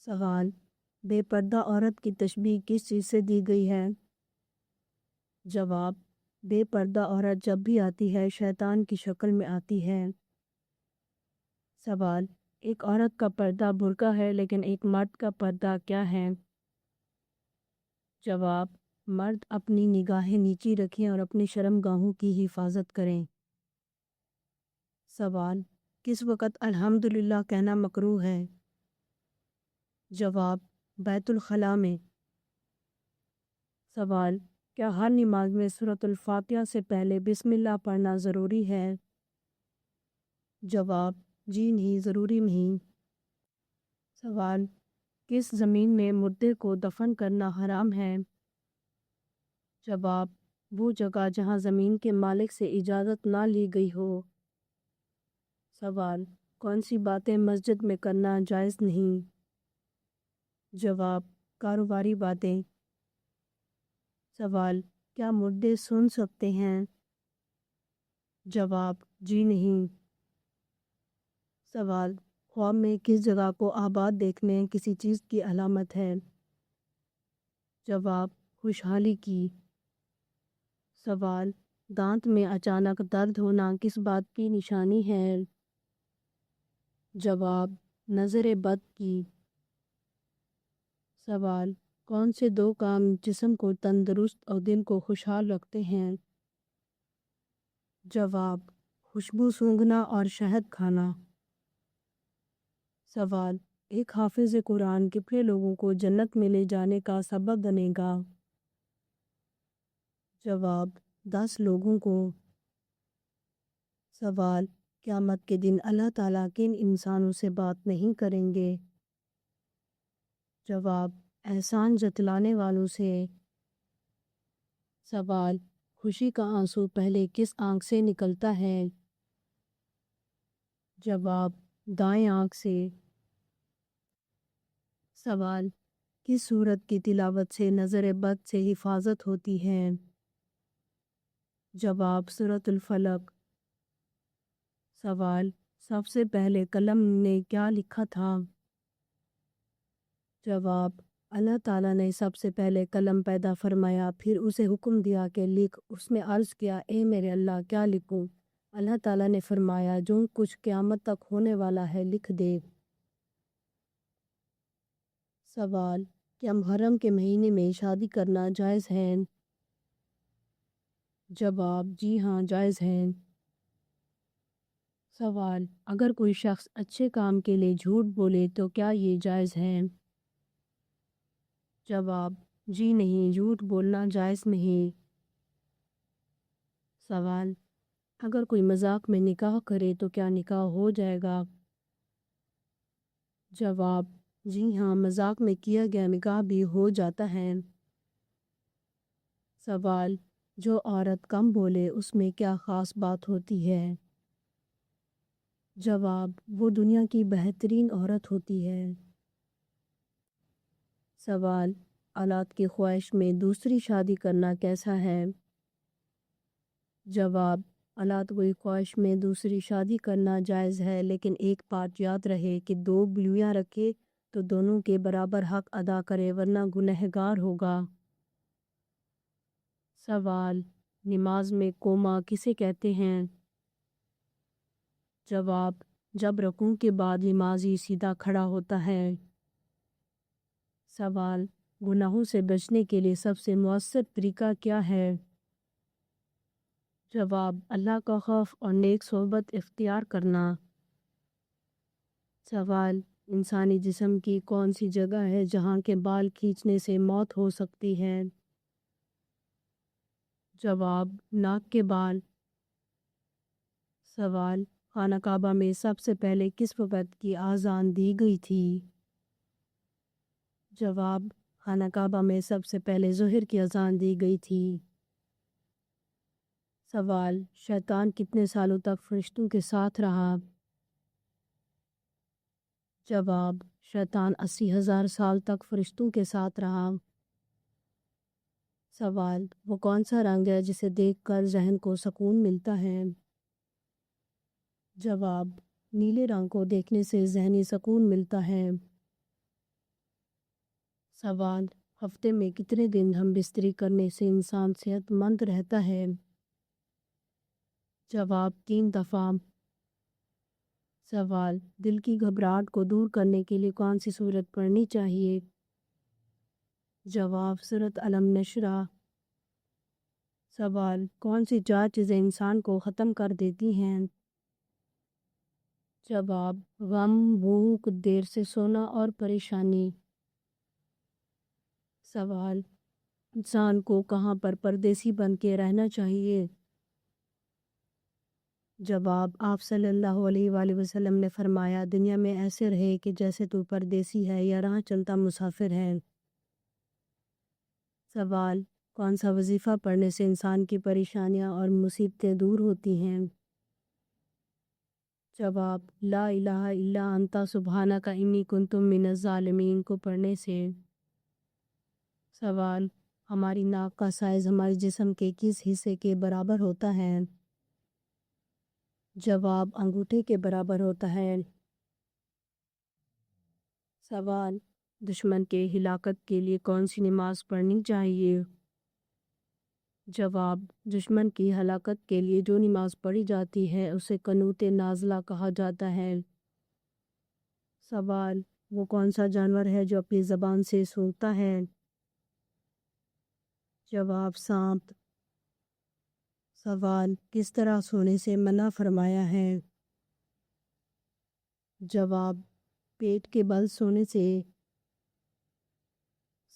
سوال: بے پردہ عورت کی تشبیہ کس چیز سے دی گئی ہے؟ جواب: بے پردہ عورت جب بھی آتی ہے شیطان کی شکل میں آتی ہے۔ سوال: ایک عورت کا پردہ برقع ہے لیکن ایک مرد کا پردہ کیا ہے؟ جواب: مرد اپنی نگاہیں نیچی رکھیں اور اپنی شرم گاہوں کی حفاظت کریں۔ سوال: کس وقت الحمدللہ کہنا مکروہ ہے؟ جواب: بیت الخلاء میں۔ سوال: کیا ہر نماز میں سورۃ الفاتحہ سے پہلے بسم اللہ پڑھنا ضروری ہے؟ جواب: جی نہیں، ضروری نہیں۔ سوال: کس زمین میں مردے کو دفن کرنا حرام ہے؟ جواب: وہ جگہ جہاں زمین کے مالک سے اجازت نہ لی گئی ہو۔ سوال: کون سی باتیں مسجد میں کرنا جائز نہیں؟ جواب: کاروباری باتیں۔ سوال: کیا مردے سن سکتے ہیں؟ جواب: جی نہیں۔ سوال: خواب میں کس جگہ کو آباد دیکھنے کسی چیز کی علامت ہے؟ جواب: خوشحالی کی۔ سوال: دانت میں اچانک درد ہونا کس بات کی نشانی ہے؟ جواب: نظر بد کی۔ سوال: کون سے دو کام جسم کو تندرست اور دل کو خوشحال رکھتے ہیں؟ جواب: خوشبو سونگھنا اور شہد کھانا۔ سوال: ایک حافظ قرآن کتنے لوگوں کو جنت میں لے جانے کا سبب بنے گا؟ جواب: 10 لوگوں کو۔ سوال: قیامت کے دن اللہ تعالیٰ کن انسانوں سے بات نہیں کریں گے؟ جواب: احسان جتلانے والوں سے۔ سوال: خوشی کا آنسو پہلے کس آنکھ سے نکلتا ہے؟ جواب: دائیں آنکھ سے۔ سوال: کس سورت کی تلاوت سے نظر بد سے حفاظت ہوتی ہے؟ جواب: سورۃ الفلق۔ سوال: سب سے پہلے قلم نے کیا لکھا تھا؟ جواب: اللہ تعالیٰ نے سب سے پہلے قلم پیدا فرمایا، پھر اسے حکم دیا کہ لکھ۔ اس میں عرض کیا، اے میرے اللہ، کیا لکھوں؟ اللہ تعالیٰ نے فرمایا، جو کچھ قیامت تک ہونے والا ہے لکھ دے۔ سوال: کیا محرم کے مہینے میں شادی کرنا جائز ہے؟ جواب: جی ہاں، جائز ہے۔ سوال: اگر کوئی شخص اچھے کام کے لیے جھوٹ بولے تو کیا یہ جائز ہے؟ جواب: جی نہیں، جھوٹ بولنا جائز نہیں۔ سوال: اگر کوئی مذاق میں نکاح کرے تو کیا نکاح ہو جائے گا؟ جواب: جی ہاں، مذاق میں کیا گیا نکاح بھی ہو جاتا ہے۔ سوال: جو عورت کم بولے اس میں کیا خاص بات ہوتی ہے؟ جواب: وہ دنیا کی بہترین عورت ہوتی ہے۔ سوال: اولاد کی خواہش میں دوسری شادی کرنا کیسا ہے؟ جواب: اولاد کی خواہش میں دوسری شادی کرنا جائز ہے، لیکن ایک بات یاد رہے کہ 2 بیویاں رکھے تو دونوں کے برابر حق ادا کرے ورنہ گنہگار ہوگا۔ سوال: نماز میں قوما کسے کہتے ہیں؟ جواب: جب رکوع کے بعد نمازی سیدھا کھڑا ہوتا ہے۔ سوال: گناہوں سے بچنے کے لیے سب سے مؤثر طریقہ کیا ہے؟ جواب: اللہ کا خوف اور نیک صحبت اختیار کرنا۔ سوال: انسانی جسم کی کون سی جگہ ہے جہاں کے بال کھینچنے سے موت ہو سکتی ہے؟ جواب: ناک کے بال۔ سوال: خانہ کعبہ میں سب سے پہلے کس وقت کی اذان دی گئی تھی؟ جواب: خانہ کعبہ میں سب سے پہلے ظہر کی اذان دی گئی تھی۔ سوال: شیطان کتنے سالوں تک فرشتوں کے ساتھ رہا؟ جواب: شیطان 80,000 سال تک فرشتوں کے ساتھ رہا۔ سوال: وہ کون سا رنگ ہے جسے دیکھ کر ذہن کو سکون ملتا ہے؟ جواب: نیلے رنگ کو دیکھنے سے ذہنی سکون ملتا ہے۔ سوال: ہفتے میں کتنے دن ہم بستری کرنے سے انسان صحت مند رہتا ہے؟ جواب: 3 دفعہ۔ سوال: دل کی گھبراہٹ کو دور کرنے کے لیے کون سی سورت پڑھنی چاہیے؟ جواب: سورۃ علم نشرح۔ سوال: کون سی 4 چیزیں انسان کو ختم کر دیتی ہیں؟ جواب: غم، بھوک، دیر سے سونا اور پریشانی۔ سوال: انسان کو کہاں پر پردیسی بن کے رہنا چاہیے؟ جواب: آپ صلی اللہ علیہ وآلہ وسلم نے فرمایا، دنیا میں ایسے رہے کہ جیسے تو پردیسی ہے یا راہ چلتا مسافر ہے۔ سوال: کون سا وظیفہ پڑھنے سے انسان کی پریشانیاں اور مصیبتیں دور ہوتی ہیں؟ جواب: لا الہ الا انت سبحانک انی کنت من الظالمین کو پڑھنے سے۔ سوال: ہماری ناک کا سائز ہمارے جسم کے کس حصے کے برابر ہوتا ہے؟ جواب: انگوٹھے کے برابر ہوتا ہے۔ سوال: دشمن کے ہلاکت کے لیے کون سی نماز پڑھنی چاہیے؟ جواب: دشمن کی ہلاکت کے لیے جو نماز پڑھی جاتی ہے اسے قنوت نازلہ کہا جاتا ہے۔ سوال: وہ کون سا جانور ہے جو اپنی زبان سے سونگتا ہے؟ جواب: سانپ۔ سوال: کس طرح سونے سے منع فرمایا ہے؟ جواب: پیٹ کے بل سونے سے۔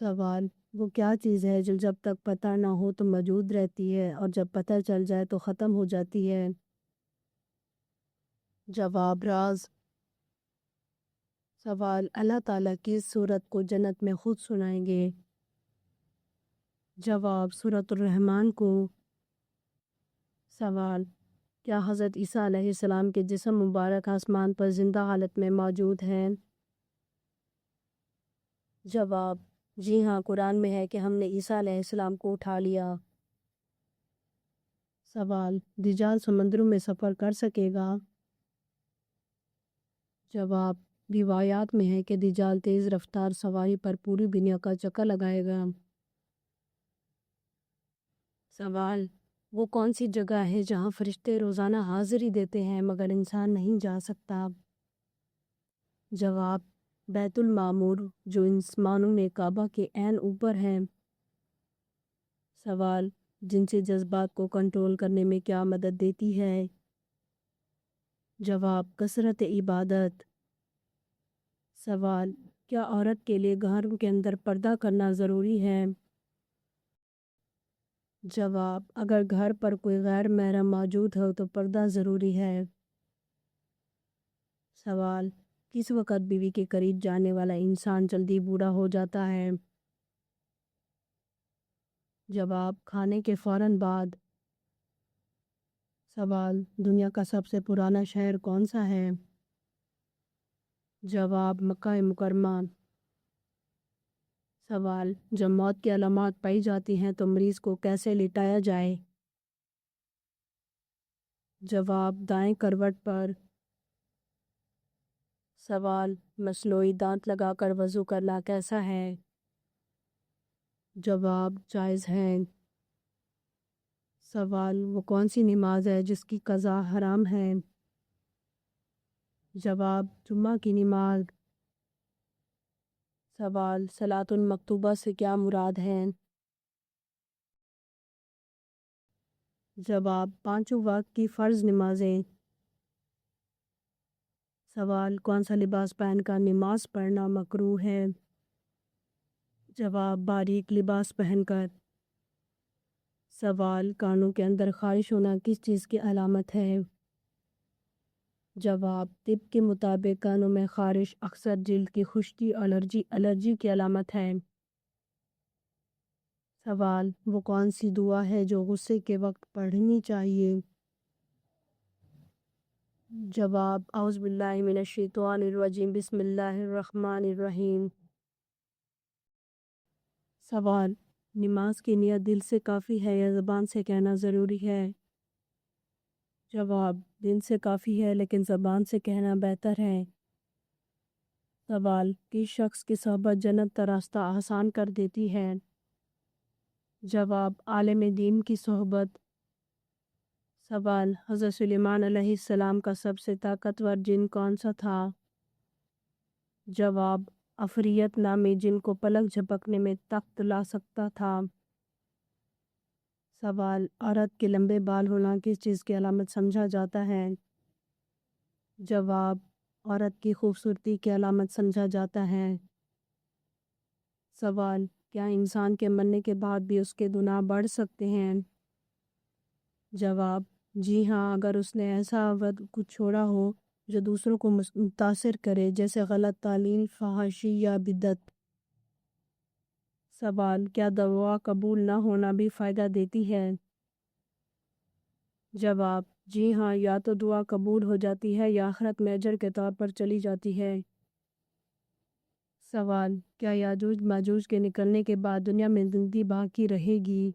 سوال: وہ کیا چیز ہے جو جب تک پتہ نہ ہو تو موجود رہتی ہے اور جب پتہ چل جائے تو ختم ہو جاتی ہے؟ جواب: راز۔ سوال: اللہ تعالیٰ کس سورت کو جنت میں خود سنائیں گے؟ جواب: سورۃ الرحمن کو۔ سوال: کیا حضرت عیسیٰ علیہ السلام کے جسم مبارک آسمان پر زندہ حالت میں موجود ہیں؟ جواب: جی ہاں، قرآن میں ہے کہ ہم نے عیسیٰ علیہ السلام کو اٹھا لیا۔ سوال: دجال سمندروں میں سفر کر سکے گا؟ جواب: روایات میں ہے کہ دجال تیز رفتار سواری پر پوری دنیا کا چکر لگائے گا۔ سوال: وہ کون سی جگہ ہے جہاں فرشتے روزانہ حاضری دیتے ہیں مگر انسان نہیں جا سکتا؟ جواب: بیت المعمور جو آسمانوں میں کعبہ کے عین اوپر ہے۔ سوال: جنسی جذبات کو کنٹرول کرنے میں کیا مدد دیتی ہے؟ جواب: کثرت عبادت۔ سوال: کیا عورت کے لیے گھر کے اندر پردہ کرنا ضروری ہے؟ جواب: اگر گھر پر کوئی غیر محرم موجود ہو تو پردہ ضروری ہے۔ سوال: کس وقت بیوی کے قریب جانے والا انسان جلدی بوڑھا ہو جاتا ہے؟ جواب: کھانے کے فوراً بعد۔ سوال: دنیا کا سب سے پرانا شہر کون سا ہے؟ جواب: مکہ مکرمہ۔ سوال: جب موت کی علامات پائی جاتی ہیں تو مریض کو کیسے لٹایا جائے؟ جواب: دائیں کروٹ پر۔ سوال: مصنوعی دانت لگا کر وضو کرنا کیسا ہے؟ جواب: جائز ہے۔ سوال: وہ کون سی نماز ہے جس کی قضا حرام ہے؟ جواب: جمعہ کی نماز۔ سوال: صلاۃ المکتوبہ سے کیا مراد ہے؟ جواب: 5 وقت کی فرض نمازیں۔ سوال: کون سا لباس پہن کر نماز پڑھنا مکروہ ہے؟ جواب: باریک لباس پہن کر۔ سوال: کانوں کے اندر خارش ہونا کس چیز کی علامت ہے؟ جواب: طب کے مطابق کانوں میں خارش اکثر جلد کی خشکی الرجی کی علامت ہے۔ سوال: وہ کون سی دعا ہے جو غصے کے وقت پڑھنی چاہیے؟ جواب: اعوذ باللہ من الشیطان الرجیم، بسم اللہ الرحمن الرحیم۔ سوال: نماز کی نیت دل سے کافی ہے یا زبان سے کہنا ضروری ہے؟ جواب: دل سے کافی ہے لیکن زبان سے کہنا بہتر ہے۔ سوال، کس شخص کی صحبت جنت کا راستہ آسان کر دیتی ہے؟ جواب، عالم دین کی صحبت۔ سوال، حضرت سلیمان علیہ السلام کا سب سے طاقتور جن کون سا تھا؟ جواب، عفریت نامی جن کو پلک جھپکنے میں تخت لا سکتا تھا۔ سوال، عورت کے لمبے بال ہونا کس چیز کی علامت سمجھا جاتا ہے؟ جواب، عورت کی خوبصورتی کی علامت سمجھا جاتا ہے۔ سوال، کیا انسان کے مرنے کے بعد بھی اس کے گناہ بڑھ سکتے ہیں؟ جواب، جی ہاں، اگر اس نے ایسا عہد کچھ چھوڑا ہو جو دوسروں کو متاثر کرے، جیسے غلط تعلیم، فحاشی یا بدعت۔ سوال، کیا دعا قبول نہ ہونا بھی فائدہ دیتی ہے؟ جواب، جی ہاں، یا تو دعا قبول ہو جاتی ہے یا آخرت میں اجر کے طور پر چلی جاتی ہے۔ سوال، کیا یاجوج ماجوج کے نکلنے کے بعد دنیا میں زندگی باقی رہے گی؟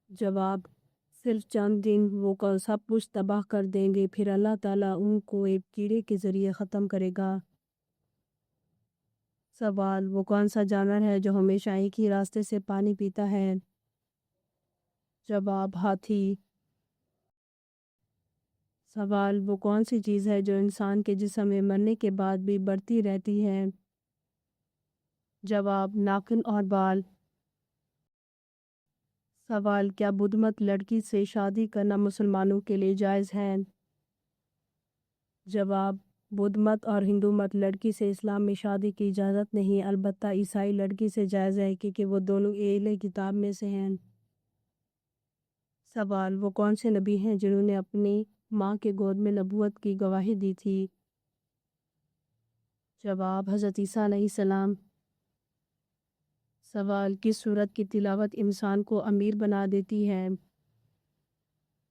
جواب، صرف چند دن، وہ سب کچھ تباہ کر دیں گے، پھر اللہ تعالیٰ ان کو ایک کیڑے کے ذریعے ختم کرے گا۔ سوال، وہ کون سا جانور ہے جو ہمیشہ ایک ہی راستے سے پانی پیتا ہے؟ جواب، ہاتھی۔ سوال، وہ کون سی چیز ہے جو انسان کے جسم میں مرنے کے بعد بھی بڑھتی رہتی ہے؟ جواب، ناخن اور بال۔ سوال، کیا بدھ مت لڑکی سے شادی کرنا مسلمانوں کے لیے جائز ہے؟ جواب، بدھ مت اور ہندو مت لڑکی سے اسلام میں شادی کی اجازت نہیں، البتہ عیسائی لڑکی سے جائز ہے کیونکہ وہ دونوں اہل کتاب میں سے ہیں۔ سوال، وہ کون سے نبی ہیں جنہوں نے اپنی ماں کے گود میں نبوت کی گواہی دی تھی؟ جواب، حضرت عیسیٰ علیہ السلام۔ سوال، کس سورت کی تلاوت انسان کو امیر بنا دیتی ہے؟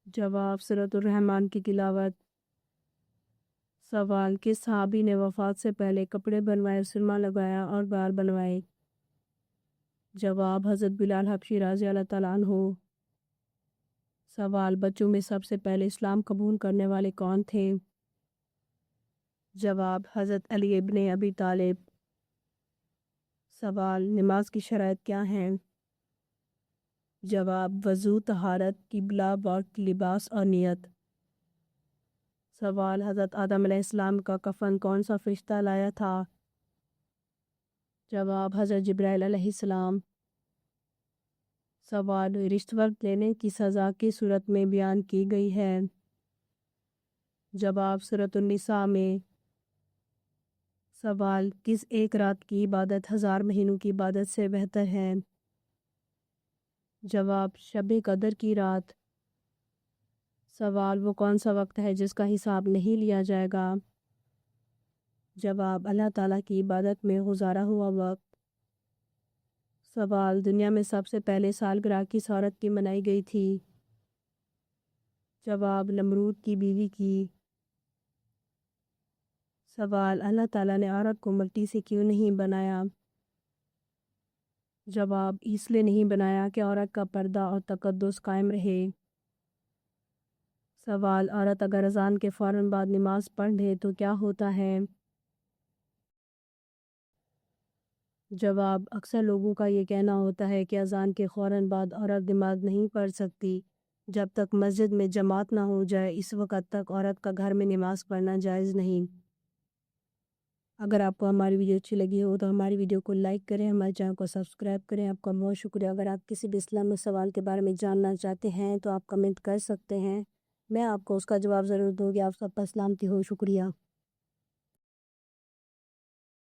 جواب، سورۃ الرحمن کی تلاوت۔ سوال، کس صحابی نے وفات سے پہلے کپڑے بنوائے، سرما لگایا اور بال بنوائے؟ جواب، حضرت بلال حبشی رضی اللہ تعالیٰ عنہ۔ سوال، بچوں میں سب سے پہلے اسلام قبول کرنے والے کون تھے؟ جواب، حضرت علی ابن ابی طالب۔ سوال، نماز کی شرائط کیا ہیں؟ جواب، وضو، طہارت، قبلہ، وقت، لباس اور نیت۔ سوال، حضرت آدم علیہ السلام کا کفن کون سا فرشتہ لایا تھا؟ جواب، حضرت جبرائیل علیہ السلام۔ سوال، رشوت لینے کی سزا کس صورت میں بیان کی گئی ہے؟ جواب، سورۃ النساء میں۔ سوال، کس ایک رات کی عبادت 1000 مہینوں کی عبادت سے بہتر ہے؟ جواب، شب قدر کی رات۔ سوال، وہ کون سا وقت ہے جس کا حساب نہیں لیا جائے گا؟ جواب، اللہ تعالیٰ کی عبادت میں گزارا ہوا وقت۔ سوال، دنیا میں سب سے پہلے سالگرہ کس عورت کی منائی گئی تھی؟ جواب، نمرود کی بیوی کی۔ سوال، اللہ تعالیٰ نے عورت کو مٹی سے کیوں نہیں بنایا؟ جواب، اس لیے نہیں بنایا کہ عورت کا پردہ اور تقدس قائم رہے۔ سوال، عورت اگر اذان کے فوراً بعد نماز پڑھ لے تو کیا ہوتا ہے؟ جواب، اکثر لوگوں کا یہ کہنا ہوتا ہے کہ اذان کے فوراً بعد عورت نماز نہیں پڑھ سکتی جب تک مسجد میں جماعت نہ ہو جائے، اس وقت تک عورت کا گھر میں نماز پڑھنا جائز نہیں۔ اگر آپ کو ہماری ویڈیو اچھی لگی ہو تو ہماری ویڈیو کو لائک کریں، ہمارے چینل کو سبسکرائب کریں۔ آپ کا بہت شکریہ۔ اگر آپ کسی بھی اسلامی سوال کے بارے میں جاننا چاہتے ہیں تو آپ کمنٹ کر سکتے ہیں، میں آپ کو اس کا جواب ضرور دوں گی۔ آپ سب پر سلامتی ہو، شکریہ۔